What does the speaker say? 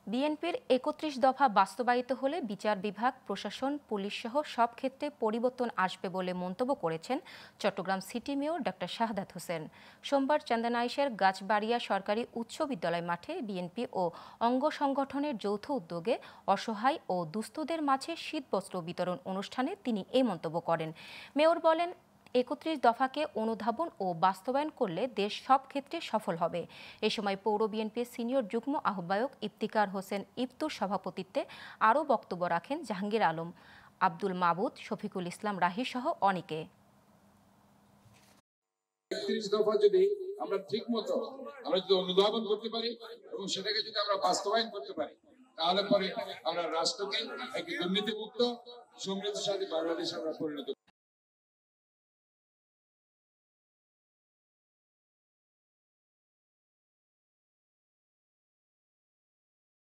বিএনপির ৩১ দফা বাস্তবায়িত হলে বিচার বিভাগ, প্রশাসন, পুলিশসহ সব ক্ষেত্রে পরিবর্তন আসবে বলে মন্তব্য করেছেন চট্টগ্রাম সিটি মেয়র ডা শাহাদাত হোসেন। সোমবার চান্দনাইশের গাছবাড়িয়া সরকারি উচ্চ বিদ্যালয় মাঠে বিএনপি ও অঙ্গ সংগঠনের যৌথ উদ্যোগে অসহায় ও দুস্থদের মাঝে শীতবস্ত্র বিতরণ অনুষ্ঠানে তিনি এই মন্তব্য করেন। মেয়র বলেন, ৩১ দফাকে অনুধাবন ও বাস্তবায়ন করলে দেশ সব ক্ষেত্রে সফল হবে। এ সময় পৌর বিএনপির সিনিয়র যুগ্ম আহ্বায়ক ইফতিকার হোসেন ইফতুর সভাপতিত্বে আরও বক্তব্য রাখেন জাহাঙ্গীর আলম, আব্দুল মাবুদ, শফিকুল ইসলাম রাহি সহ অনেকে। ৩১ দফা যদি আমরা ঠিকমতো অনুধাবন করতে পারি এবং সেটাকে যদি আমরা বাস্তবায়ন করতে পারি, তাহলে পরে আমরা রাষ্ট্রকে একটি দুর্নীতিমুক্ত সমৃদ্ধশালী বাংলাদেশ আমরা পরিণত